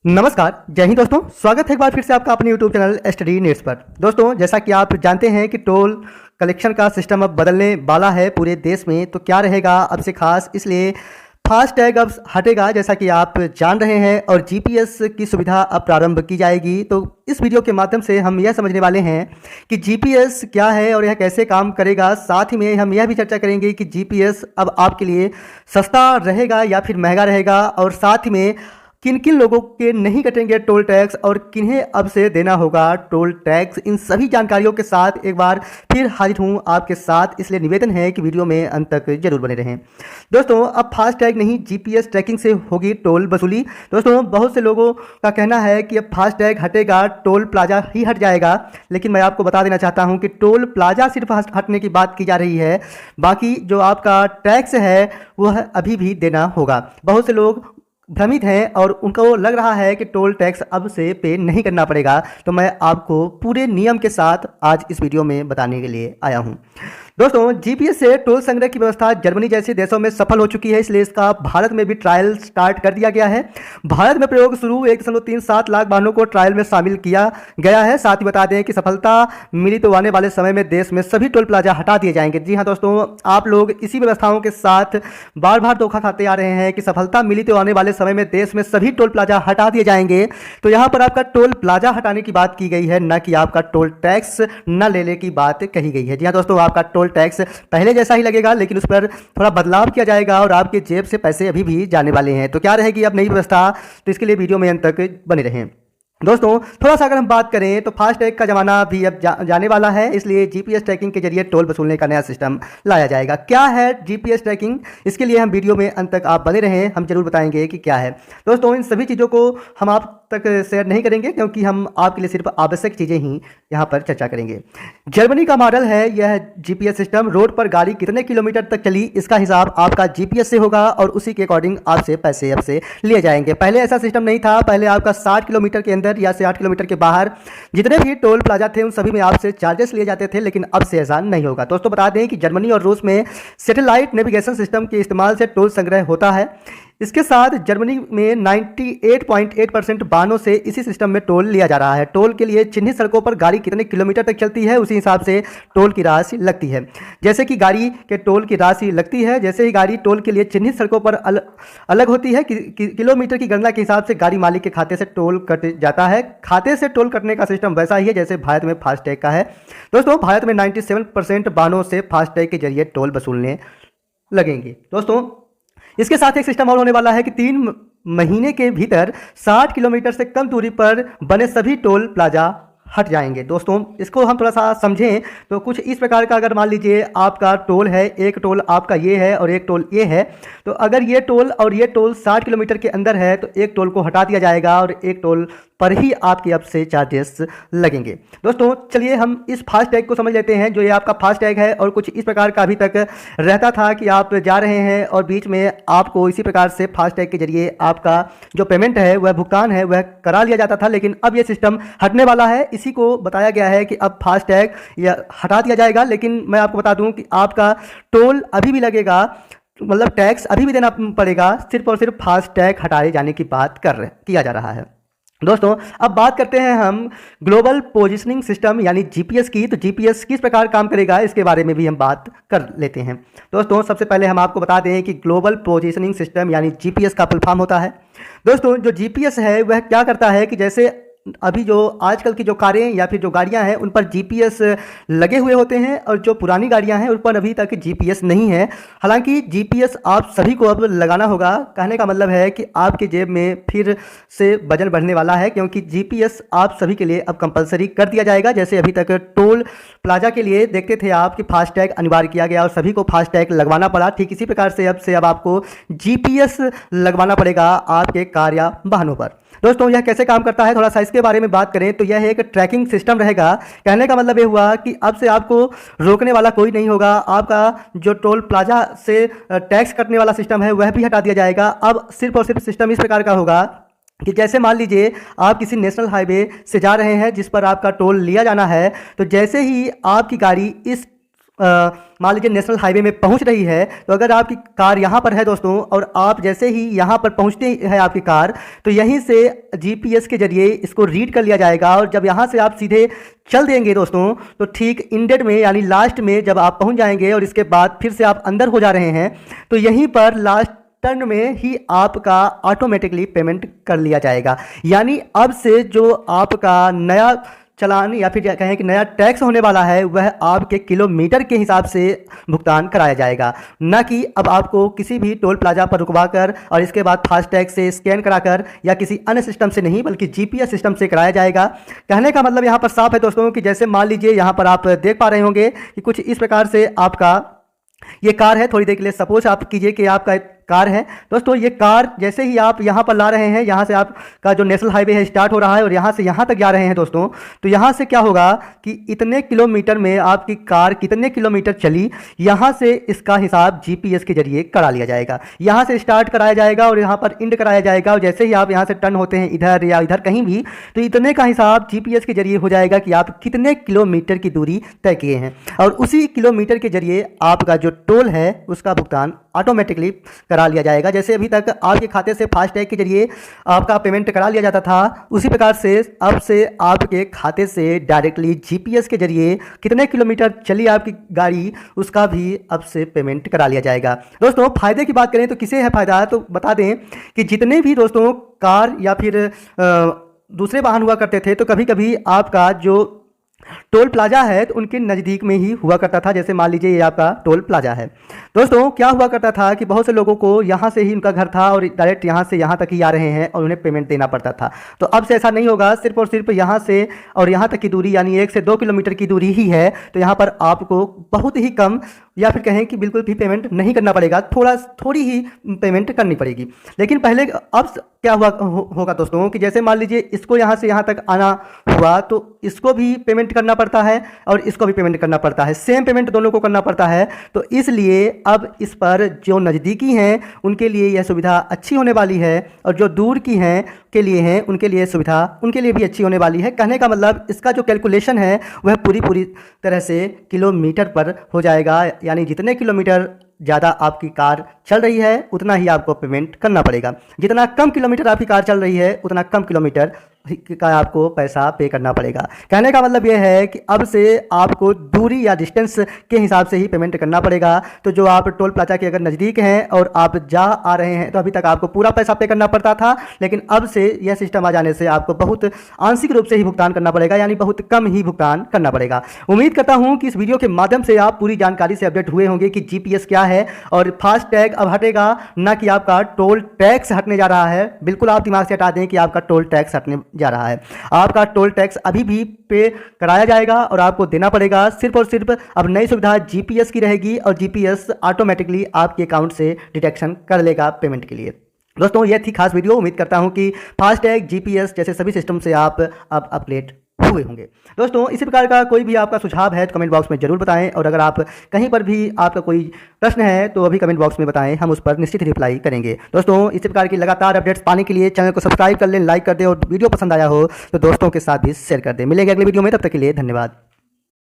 नमस्कार, जय हिंद दोस्तों। स्वागत है एक बार फिर से आपका अपने यूट्यूब चैनल स्टडी नीड्स पर। दोस्तों, जैसा कि आप जानते हैं कि टोल कलेक्शन का सिस्टम अब बदलने वाला है पूरे देश में। तो क्या रहेगा अब से खास, इसलिए फास्टैग अब हटेगा जैसा कि आप जान रहे हैं, और जीपीएस की सुविधा अब प्रारंभ की जाएगी। तो इस वीडियो के माध्यम से हम यह समझने वाले हैं कि जीपीएस क्या है और यह कैसे काम करेगा। साथ ही में हम यह भी चर्चा करेंगे कि जीपीएस अब आपके लिए सस्ता रहेगा या फिर महंगा रहेगा, और साथ ही में किन किन लोगों के नहीं कटेंगे टोल टैक्स और किन्हें अब से देना होगा टोल टैक्स। इन सभी जानकारियों के साथ एक बार फिर हाजिर हूँ आपके साथ, इसलिए निवेदन है कि वीडियो में अंत तक जरूर बने रहें। दोस्तों, अब फास्टैग नहीं जीपीएस ट्रैकिंग से होगी टोल वसूली। दोस्तों, बहुत से लोगों का कहना है कि अब फास्टैग हटेगा, टोल प्लाजा ही हट जाएगा, लेकिन मैं आपको बता देना चाहता हूँ कि टोल प्लाजा सिर्फ हटने की बात की जा रही है, बाकी जो आपका टैक्स है वह अभी भी देना होगा। बहुत से लोग भ्रमित हैं और उनको लग रहा है कि टोल टैक्स अब से पे नहीं करना पड़ेगा। तो मैं आपको पूरे नियम के साथ आज इस वीडियो में बताने के लिए आया हूं। दोस्तों, जीपीएस से टोल संग्रह की व्यवस्था जर्मनी जैसे देशों में सफल हो चुकी है, इसलिए इसका भारत में भी ट्रायल स्टार्ट कर दिया गया है। भारत में प्रयोग शुरू 1.37 लाख वाहनों को ट्रायल में शामिल किया गया है। साथ ही बता दें कि सफलता मिली तो आने वाले समय में देश में सभी टोल प्लाजा हटा दिए जाएंगे। जी हाँ दोस्तों, आप लोग इसी व्यवस्थाओं के साथ बार बार धोखा खाते आ रहे हैं कि सफलता मिली तो आने वाले समय में देश में सभी टोल प्लाजा हटा दिए जाएंगे। तो यहाँ पर आपका टोल प्लाजा हटाने की बात की गई है, न कि आपका टोल टैक्स न लेने की बात कही गई है। जी हाँ दोस्तों, आपका टोल टैक्स पहले जैसा ही लगेगा, लेकिन उस पर थोड़ा बदलाव किया जाएगा और आपके जेब से पैसे अभी भी जाने वाले हैं। तो क्या रहेगी अब नई व्यवस्था, तो इसके लिए वीडियो में अंत तक बने रहें। दोस्तों, थोड़ा सा अगर हम बात करें तो फास्टैग का ज़माना भी अब जाने वाला है, इसलिए जीपीएस ट्रैकिंग के जरिए टोल वसूलने का नया सिस्टम लाया जाएगा। क्या है जीपीएस ट्रैकिंग, इसके लिए हम वीडियो में अंत तक आप बने रहें, हम जरूर बताएंगे कि क्या है। दोस्तों, इन सभी चीज़ों को हम आप तक शेयर नहीं करेंगे क्योंकि हम आपके लिए सिर्फ आवश्यक चीज़ें ही यहाँ पर चर्चा करेंगे। जर्मनी का मॉडल है यह जीपीएस सिस्टम। रोड पर गाड़ी कितने किलोमीटर तक चली इसका हिसाब आपका जीपीएस से होगा और उसी के अकॉर्डिंग आपसे पैसे अब से लिए जाएंगे। पहले ऐसा सिस्टम नहीं था। पहले आपका 60 किलोमीटर के अंदर या से 8 किलोमीटर के बाहर जितने भी टोल प्लाजा थे उन सभी में आपसे चार्जेस लिए जाते थे, लेकिन अब से ऐसा नहीं होगा। दोस्तों, बता दें कि जर्मनी और रूस में सैटेलाइट नेविगेशन सिस्टम के इस्तेमाल से टोल संग्रह होता है। इसके साथ जर्मनी में 98.8% वाहनों से इसी सिस्टम में टोल लिया जा रहा है। टोल के लिए चिन्हित सड़कों पर गाड़ी कितने किलोमीटर तक चलती है उसी हिसाब से टोल की राशि लगती है। जैसे कि गाड़ी के टोल की राशि लगती है, जैसे ही गाड़ी टोल के लिए चिन्हित सड़कों पर अलग होती है, किलोमीटर की गणना के हिसाब से गाड़ी मालिक के खाते से टोल कट जाता है। खाते से टोल कटने का सिस्टम वैसा ही है जैसे भारत में फास्टैग का है। दोस्तों, भारत में 97% वाहनों से फास्टैग के जरिए टोल वसूलने लगेंगे। दोस्तों, इसके साथ एक सिस्टम और होने वाला है कि 3 महीने के भीतर 60 किलोमीटर से कम दूरी पर बने सभी टोल प्लाजा हट जाएंगे। दोस्तों, इसको हम थोड़ा सा समझें तो कुछ इस प्रकार का, अगर मान लीजिए आपका टोल है, एक टोल आपका ये है और एक टोल ये है, तो अगर ये टोल और ये टोल 60 किलोमीटर के अंदर है तो एक टोल को हटा दिया जाएगा और एक टोल पर ही आपके अब से चार्जेस लगेंगे। दोस्तों, चलिए हम इस फास्टैग को समझ लेते हैं। जो ये आपका फास्टैग है और कुछ इस प्रकार का अभी तक रहता था कि आप जा रहे हैं और बीच में आपको इसी प्रकार से फास्टैग के जरिए आपका जो पेमेंट है वह भुगतान है वह करा लिया जाता था, लेकिन अब ये सिस्टम हटने वाला है। इसी को बताया गया है कि अब फास्टैग यह हटा दिया जाएगा, लेकिन मैं आपको बता दूं कि आपका टोल अभी भी लगेगा, मतलब टैक्स अभी भी देना पड़ेगा। सिर्फ और सिर्फ फास्टैग हटाए जाने की बात किया जा रहा है। दोस्तों, अब बात करते हैं हम ग्लोबल पोजीशनिंग सिस्टम यानी जीपीएस की। तो जीपीएस किस प्रकार काम करेगा इसके बारे में भी हम बात कर लेते हैं। दोस्तों, सबसे पहले हम आपको बता दें कि ग्लोबल पोजीशनिंग सिस्टम यानी जीपीएस का फुल फॉर्म होता है। दोस्तों, जो जीपीएस है वह क्या करता है कि जैसे अभी जो आजकल की जो कारें या फिर जो गाड़ियां हैं उन पर जीपीएस लगे हुए होते हैं और जो पुरानी गाड़ियां हैं उन पर अभी तक जीपीएस नहीं है। हालांकि जीपीएस आप सभी को अब लगाना होगा। कहने का मतलब है कि आपके जेब में फिर से वजन बढ़ने वाला है, क्योंकि जीपीएस आप सभी के लिए अब कंपलसरी कर दिया जाएगा। जैसे अभी तक टोल प्लाजा के लिए देखते थे आप कि फास्टैग अनिवार्य किया गया और सभी को फास्टैग लगवाना पड़ा, ठीक इसी प्रकार से अब आपको जीपीएस लगवाना पड़ेगा आपके कार या वाहनों पर। दोस्तों, यह कैसे काम करता है, थोड़ा सा इसके बारे में बात करें तो यह एक ट्रैकिंग सिस्टम रहेगा। कहने का मतलब ये हुआ कि अब से आपको रोकने वाला कोई नहीं होगा। आपका जो टोल प्लाजा से टैक्स कटने वाला सिस्टम है वह भी हटा दिया जाएगा। अब सिर्फ और सिर्फ सिस्टम इस प्रकार का होगा कि जैसे मान लीजिए आप किसी नेशनल हाईवे से जा रहे हैं जिस पर आपका टोल लिया जाना है, तो जैसे ही आपकी गाड़ी इस मान लीजिए नेशनल हाईवे में पहुंच रही है, तो अगर आपकी कार यहाँ पर है दोस्तों और आप जैसे ही यहाँ पर पहुँचते हैं आपकी कार, तो यहीं से जीपीएस के जरिए इसको रीड कर लिया जाएगा और जब यहाँ से आप सीधे चल देंगे दोस्तों, तो ठीक इंडेड में यानी लास्ट में जब आप पहुँच जाएंगे और इसके बाद फिर से आप अंदर हो जा रहे हैं, तो यहीं पर लास्ट टर्न में ही आपका ऑटोमेटिकली पेमेंट कर लिया जाएगा। यानी अब से जो आपका नया चालान या फिर कहें कि नया टैक्स होने वाला है, वह आपके किलोमीटर के हिसाब से भुगतान कराया जाएगा, न कि अब आपको किसी भी टोल प्लाजा पर रुकवा कर और इसके बाद फास्टैग से स्कैन कराकर या किसी अन्य सिस्टम से नहीं, बल्कि जीपीएस सिस्टम से कराया जाएगा। कहने का मतलब यहाँ पर साफ है दोस्तों कि जैसे मान लीजिए यहाँ पर आप देख पा रहे होंगे कि कुछ इस प्रकार से आपका ये कार है। थोड़ी देर के लिए सपोज आप कीजिए कि आपका कार है दोस्तों, ये कार जैसे ही आप यहाँ पर ला रहे हैं, यहाँ से आपका जो नेशनल हाईवे है स्टार्ट हो रहा है और यहाँ से यहाँ तक जा रहे हैं दोस्तों, तो यहाँ से क्या होगा कि इतने किलोमीटर में आपकी कार कितने किलोमीटर चली, यहाँ से इसका हिसाब जीपीएस के जरिए करा लिया जाएगा। यहाँ से स्टार्ट कराया जाएगा और यहाँ पर एंड कराया जाएगा और जैसे ही आप यहाँ से टर्न होते हैं इधर या इधर कहीं भी, तो इतने का हिसाब जीपीएस के जरिए हो जाएगा कि आप कितने किलोमीटर की दूरी तय किए हैं और उसी किलोमीटर के जरिए आपका जो टोल है उसका भुगतान ऑटोमेटिकली करा लिया जाएगा। जैसे अभी तक आपके खाते से फास्टैग के जरिए आपका पेमेंट करा लिया जाता था, उसी प्रकार से अब से आपके खाते से डायरेक्टली जीपीएस के जरिए कितने किलोमीटर चली आपकी गाड़ी, उसका भी अब से पेमेंट करा लिया जाएगा। दोस्तों फ़ायदे की बात करें तो किसे है फ़ायदा, तो बता दें कि जितने भी दोस्तों कार या फिर दूसरे वाहन हुआ करते थे, तो कभी कभी आपका जो टोल प्लाजा है तो उनके नज़दीक में ही हुआ करता था। जैसे मान लीजिए ये आपका टोल प्लाजा है दोस्तों, क्या हुआ करता था कि बहुत से लोगों को यहाँ से ही उनका घर था और डायरेक्ट यहाँ से यहाँ तक ही आ रहे हैं और उन्हें पेमेंट देना पड़ता था। तो अब से ऐसा नहीं होगा, सिर्फ और सिर्फ यहाँ से और यहाँ तक की दूरी यानी 1 से 2 किलोमीटर की दूरी ही है, तो यहाँ पर आपको बहुत ही कम या फिर कहें कि बिल्कुल भी पेमेंट नहीं करना पड़ेगा, थोड़ी ही पेमेंट करनी पड़ेगी। लेकिन पहले अब क्या होगा दोस्तों कि जैसे मान लीजिए इसको यहाँ से यहाँ तक आना हुआ तो इसको भी पेमेंट करना पड़ता है और इसको भी पेमेंट करना पड़ता है, सेम पेमेंट दोनों को करना पड़ता है। तो इसलिए अब इस पर जो नज़दीकी हैं उनके लिए यह सुविधा अच्छी होने वाली है और जो दूर की हैं के लिए हैं उनके लिए सुविधा उनके लिए भी अच्छी होने वाली है। कहने का मतलब इसका जो कैलकुलेशन है वह पूरी तरह से किलोमीटर पर हो जाएगा, यानी जितने किलोमीटर ज़्यादा आपकी कार चल रही है उतना ही आपको पेमेंट करना पड़ेगा, जितना कम किलोमीटर आपकी कार चल रही है उतना कम किलोमीटर का आपको पैसा पे करना पड़ेगा। कहने का मतलब यह है कि अब से आपको दूरी या डिस्टेंस के हिसाब से ही पेमेंट करना पड़ेगा। तो जो आप टोल प्लाजा के अगर नज़दीक हैं और आप जा आ रहे हैं तो अभी तक आपको पूरा पैसा पे करना पड़ता था, लेकिन अब से यह सिस्टम आ जाने से आपको बहुत आंशिक रूप से ही भुगतान करना पड़ेगा, यानी बहुत कम ही भुगतान करना पड़ेगा। उम्मीद करता हूँ कि इस वीडियो के माध्यम से आप पूरी जानकारी से अपडेट हुए होंगे कि जीपीएस क्या है और फास्टैग अब हटेगा, न कि आपका टोल टैक्स हटने जा रहा है। बिल्कुल आप दिमाग से हटा दें कि आपका टोल टैक्स हटने जा रहा है। आपका टोल टैक्स अभी भी पे कराया जाएगा और आपको देना पड़ेगा। सिर्फ और सिर्फ अब नई सुविधा जीपीएस की रहेगी और जीपीएस ऑटोमेटिकली आपके अकाउंट से डिटेक्शन कर लेगा पेमेंट के लिए। दोस्तों यह थी खास वीडियो। उम्मीद करता हूं कि फास्टैग, जीपीएस जैसे सभी सिस्टम से आप अब अपडेट हुए होंगे। दोस्तों इसी प्रकार का कोई भी आपका सुझाव है तो कमेंट बॉक्स में जरूर बताएं और अगर आप कहीं पर भी आपका कोई प्रश्न है तो अभी कमेंट बॉक्स में बताएं, हम उस पर निश्चित रिप्लाई करेंगे। दोस्तों इसी प्रकार की लगातार अपडेट्स पाने के लिए चैनल को सब्सक्राइब कर लें, लाइक कर दें और वीडियो पसंद आया हो तो दोस्तों के साथ भी शेयर कर दें। मिलेंगे अगले वीडियो में, तब तक के लिए धन्यवाद।